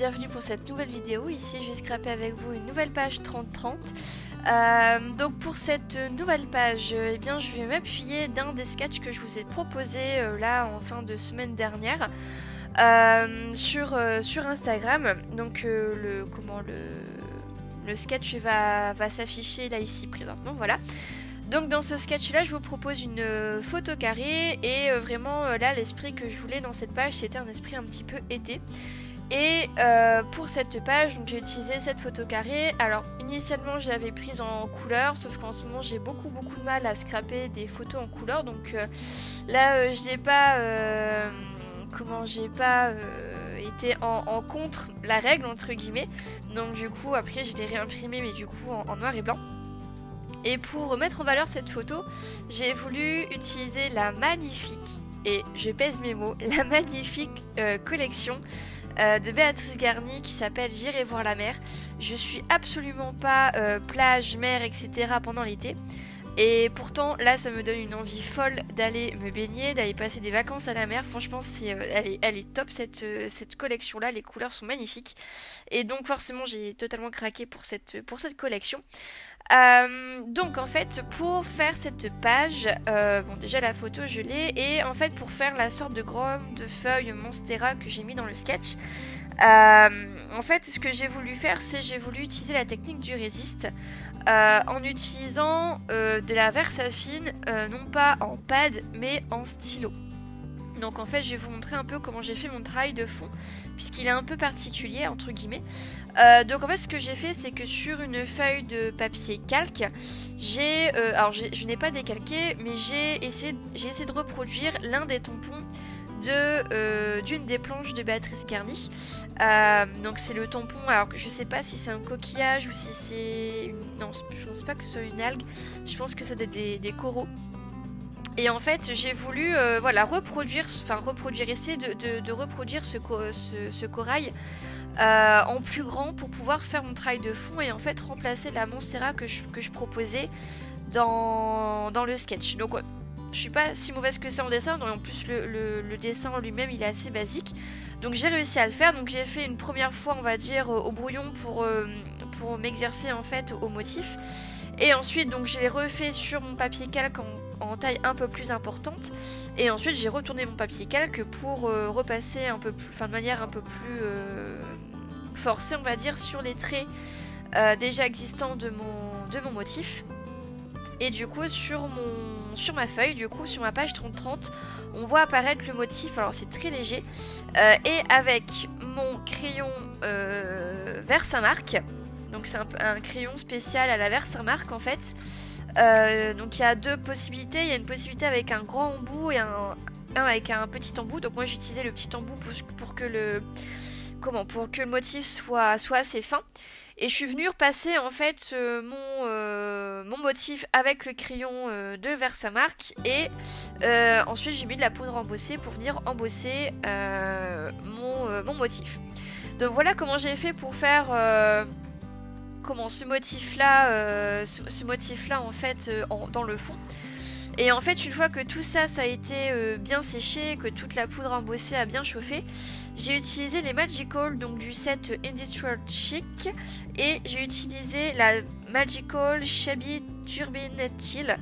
bienvenue pour cette nouvelle vidéo. Ici je vais scraper avec vous une nouvelle page 30-30. Donc pour cette nouvelle page, eh bien, je vais m'appuyer d'un des sketchs que je vous ai proposé là en fin de semaine dernière sur Instagram. Donc le sketch va s'afficher là ici présentement, voilà. Donc dans ce sketch là je vous propose une photo carrée et vraiment là l'esprit que je voulais dans cette page c'était un esprit un petit peu été. Et pour cette page j'ai utilisé cette photo carrée. Alors initialement je l'avais prise en couleur, sauf qu'en ce moment j'ai beaucoup de mal à scraper des photos en couleur. Donc là j'ai pas été en contre la règle entre guillemets. Donc du coup après je l'ai réimprimé mais du coup en noir et blanc. Et pour mettre en valeur cette photo, j'ai voulu utiliser la magnifique, et je pèse mes mots, la magnifique collection de Béatrice Garny qui s'appelle J'irai voir la mer. Je suis absolument pas plage, mer, etc. pendant l'été. Et pourtant, là, ça me donne une envie folle d'aller me baigner, d'aller passer des vacances à la mer. Franchement, elle est top cette collection-là. Les couleurs sont magnifiques. Et donc, forcément, j'ai totalement craqué pour cette collection. Donc en fait pour faire cette page, bon déjà la photo je l'ai, et en fait pour faire la sorte de grande feuille Monstera que j'ai mis dans le sketch, en fait ce que j'ai voulu faire c'est j'ai voulu utiliser la technique du résiste en utilisant de la Versafine, non pas en pad mais en stylo. Donc en fait je vais vous montrer un peu comment j'ai fait mon travail de fond puisqu'il est un peu particulier entre guillemets. Donc en fait ce que j'ai fait c'est que sur une feuille de papier calque alors je n'ai pas décalqué mais j'ai essayé de reproduire l'un des tampons d'une des planches de Béatrice Garny. Donc c'est le tampon, alors je sais pas si c'est un coquillage ou si c'est non, je pense pas que ce soit une algue, je pense que ça doit être des coraux. Et en fait j'ai voulu voilà, essayer de reproduire ce corail en plus grand pour pouvoir faire mon travail de fond et en fait remplacer la Monstera que je proposais dans le sketch. Donc je suis pas si mauvaise que ça en dessin, donc en plus le dessin en lui-même il est assez basique. Donc j'ai réussi à le faire, donc j'ai fait une première fois on va dire au brouillon pour m'exercer en fait au motif. Et ensuite donc je l'ai refait sur mon papier calque en taille un peu plus importante. Et ensuite j'ai retourné mon papier calque pour repasser un peu plus, de manière un peu plus forcée on va dire sur les traits déjà existants de mon motif. Et du coup sur ma feuille, du coup sur ma page 30-30, on voit apparaître le motif, alors c'est très léger, et avec mon crayon Versamark. Donc c'est un crayon spécial à la Versamark en fait. Donc il y a deux possibilités. Il y a une possibilité avec un grand embout et un avec un petit embout. Donc moi j'ai utilisé le petit embout pour que le motif soit assez fin. Et je suis venue repasser en fait mon motif avec le crayon de Versamark. Et ensuite j'ai mis de la poudre embossée pour venir embosser mon motif. Donc voilà comment j'ai fait pour faire ce motif là en fait dans le fond. Et en fait une fois que tout ça a été bien séché, que toute la poudre embossée a bien chauffé, j'ai utilisé les Magical donc du set Industrial Chic, et j'ai utilisé la Magical Shabby Turbine Teal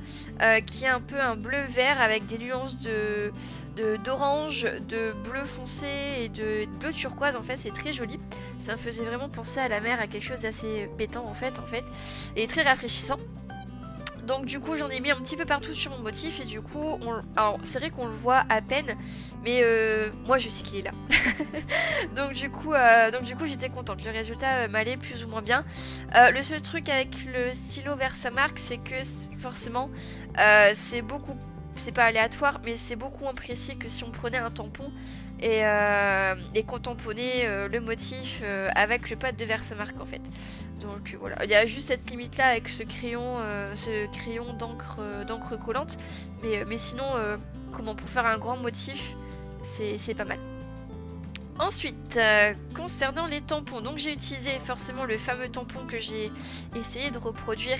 qui est un peu un bleu vert avec des nuances d'orange, de bleu foncé et de bleu turquoise. En fait c'est très joli, ça me faisait vraiment penser à la mer, à quelque chose d'assez pétant en fait et très rafraîchissant. Donc du coup j'en ai mis un petit peu partout sur mon motif et du coup alors c'est vrai qu'on le voit à peine mais moi je sais qu'il est là. donc du coup j'étais contente, le résultat m'allait plus ou moins bien. Le seul truc avec le stylo Versamark c'est que forcément c'est pas aléatoire mais c'est beaucoup moins précis que si on prenait un tampon et qu'on tamponnait le motif avec le pad de Versamark en fait. Donc voilà, il y a juste cette limite là avec ce crayon d'encre collante, mais sinon pour faire un grand motif c'est pas mal. Ensuite, concernant les tampons, donc j'ai utilisé forcément le fameux tampon que j'ai essayé de reproduire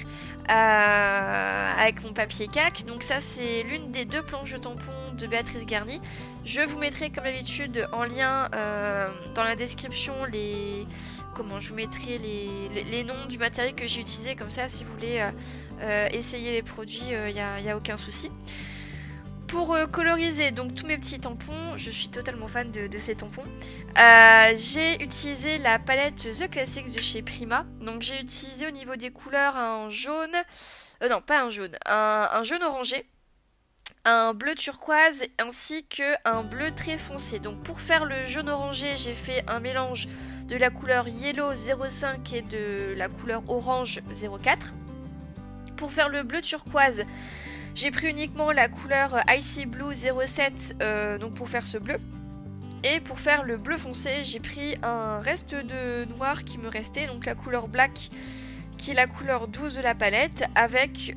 avec mon papier cac. Donc ça c'est l'une des 2 planches de tampons de Béatrice Garny. Je vous mettrai comme d'habitude en lien dans la description je vous mettrai les noms du matériel que j'ai utilisé, comme ça si vous voulez essayer les produits, il n'y a aucun souci. Pour coloriser donc tous mes petits tampons, je suis totalement fan de ces tampons. J'ai utilisé la palette The Classics de chez Prima. Donc j'ai utilisé au niveau des couleurs un jaune, non pas un jaune, un jaune orangé, un bleu turquoise ainsi qu'un bleu très foncé. Donc pour faire le jaune orangé, j'ai fait un mélange de la couleur Yellow 05 et de la couleur Orange 04. Pour faire le bleu turquoise, j'ai pris uniquement la couleur Icy Blue 07 donc pour faire ce bleu. Et pour faire le bleu foncé, j'ai pris un reste de noir qui me restait, donc la couleur Black qui est la couleur 12 de la palette, avec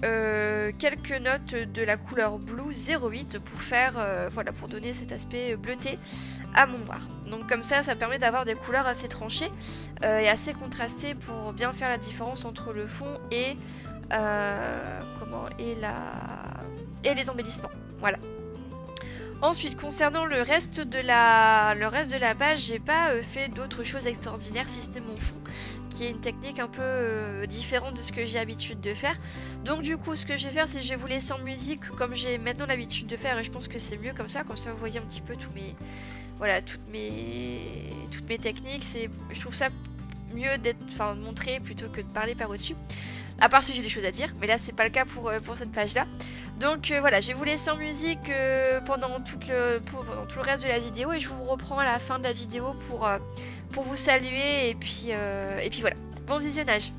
quelques notes de la couleur Blue 08 pour faire, voilà, pour donner cet aspect bleuté à mon noir. Donc comme ça permet d'avoir des couleurs assez tranchées et assez contrastées pour bien faire la différence entre le fond et et les embellissements. Voilà. Ensuite, concernant le reste de la page, j'ai pas fait d'autres choses extraordinaires si c'était mon fond, qui est une technique un peu différente de ce que j'ai l'habitude de faire. Donc du coup, ce que je vais faire, c'est que je vais vous laisser en musique comme j'ai maintenant l'habitude de faire, et je pense que c'est mieux comme ça vous voyez un petit peu toutes mes techniques. Je trouve ça mieux d'être montré plutôt que de parler par au-dessus. À part si j'ai des choses à dire, mais là c'est pas le cas pour cette page là. Donc voilà, je vais vous laisser en musique pendant tout le reste de la vidéo, et je vous reprends à la fin de la vidéo pour vous saluer, et puis voilà. Bon visionnage.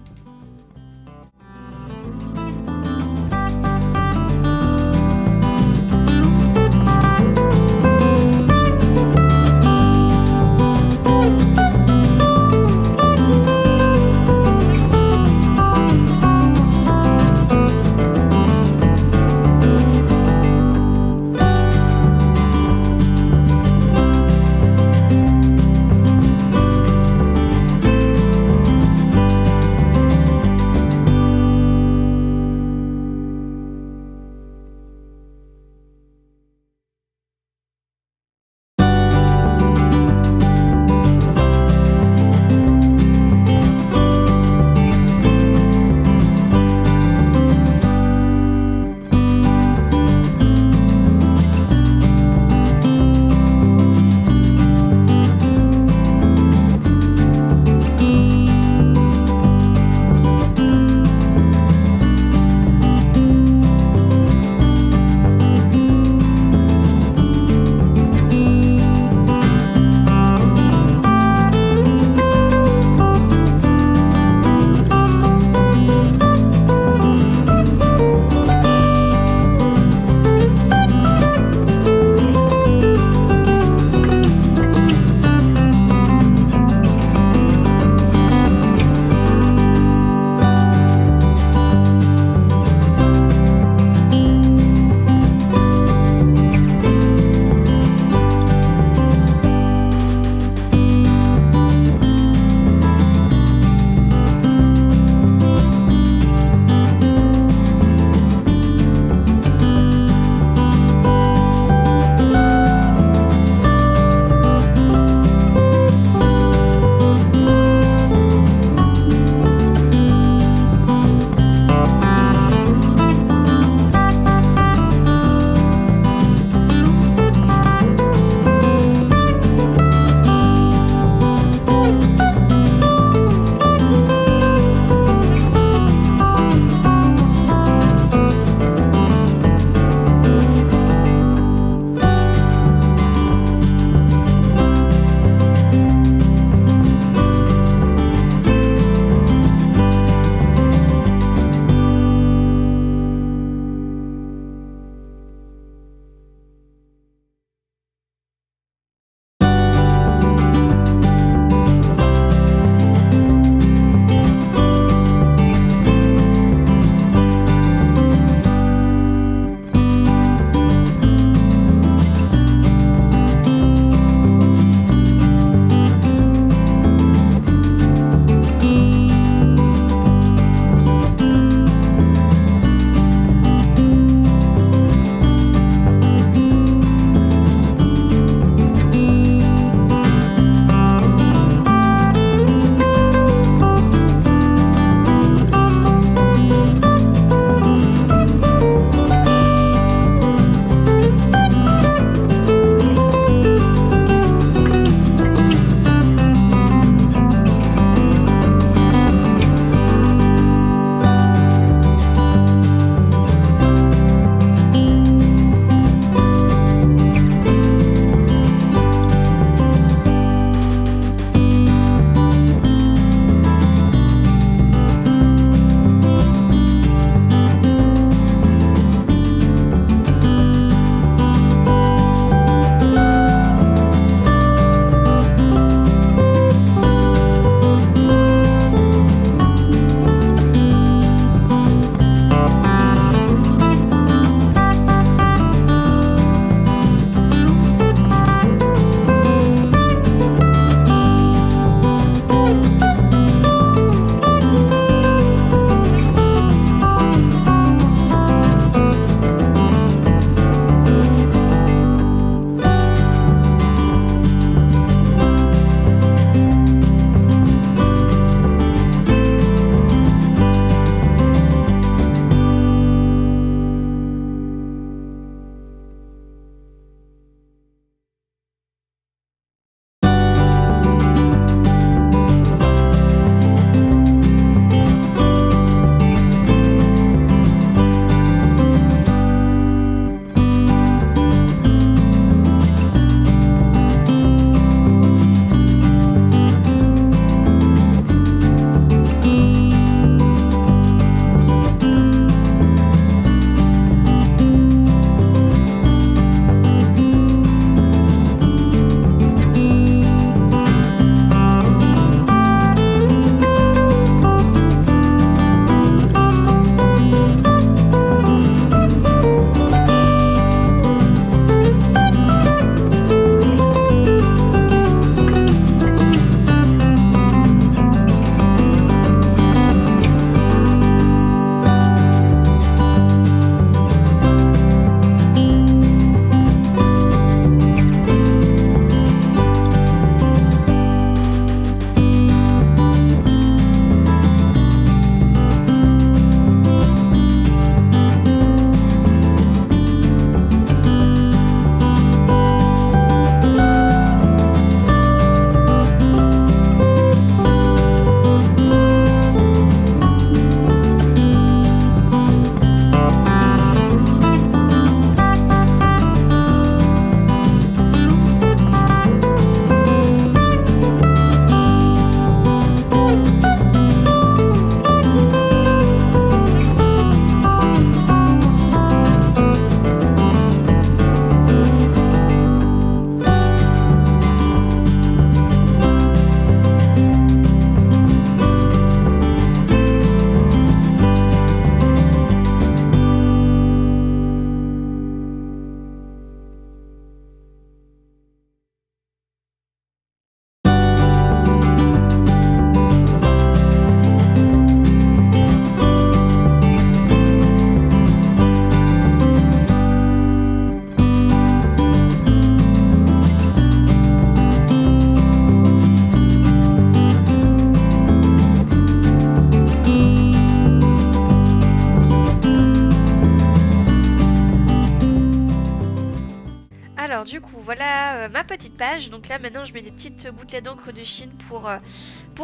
du coup voilà ma petite page. Donc là maintenant je mets des petites gouttelettes d'encre de Chine pour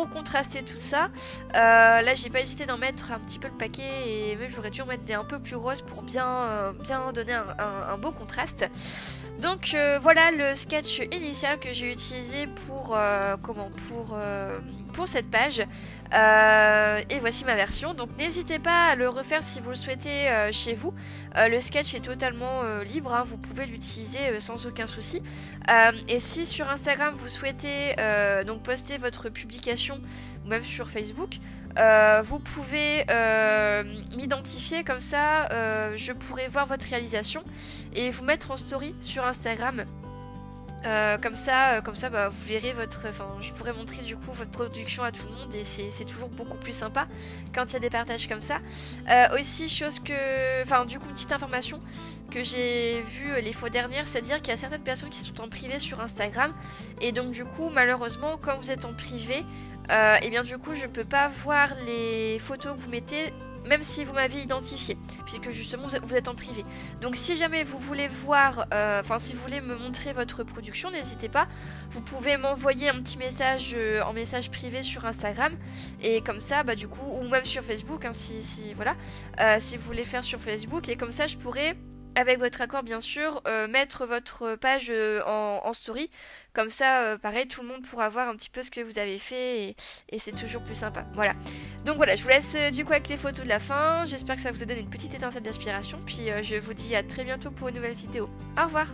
contraster tout ça. Là j'ai pas hésité d'en mettre un petit peu le paquet et même j'aurais dû en mettre des un peu plus roses pour bien donner un beau contraste. Donc voilà le sketch initial que j'ai utilisé pour cette page. Et voici ma version. Donc n'hésitez pas à le refaire si vous le souhaitez chez vous. Le sketch est totalement libre, hein, vous pouvez l'utiliser sans aucun souci. Et si sur Instagram vous souhaitez donc poster votre publication ou même sur Facebook, vous pouvez m'identifier, comme ça je pourrai voir votre réalisation et vous mettre en story sur Instagram. Comme ça bah, vous verrez je pourrais montrer du coup votre production à tout le monde et c'est toujours beaucoup plus sympa quand il y a des partages comme ça. Aussi du coup une petite information que j'ai vue les fois dernières, c'est-à-dire qu'il y a certaines personnes qui sont en privé sur Instagram et donc du coup malheureusement quand vous êtes en privé, et bien du coup je peux pas voir les photos que vous mettez même si vous m'avez identifié, puisque justement vous êtes en privé. Donc si jamais vous voulez voir, si vous voulez me montrer votre production, n'hésitez pas. Vous pouvez m'envoyer un petit message en message privé sur Instagram, et comme ça, bah du coup, ou même sur Facebook, hein, si vous voulez faire sur Facebook, et comme ça je pourrais, avec votre accord bien sûr, mettre votre page en story. Comme ça, pareil, tout le monde pourra voir un petit peu ce que vous avez fait et c'est toujours plus sympa. Voilà. Donc voilà, je vous laisse du coup avec les photos de la fin. J'espère que ça vous a donné une petite étincelle d'inspiration. Puis je vous dis à très bientôt pour une nouvelle vidéo. Au revoir!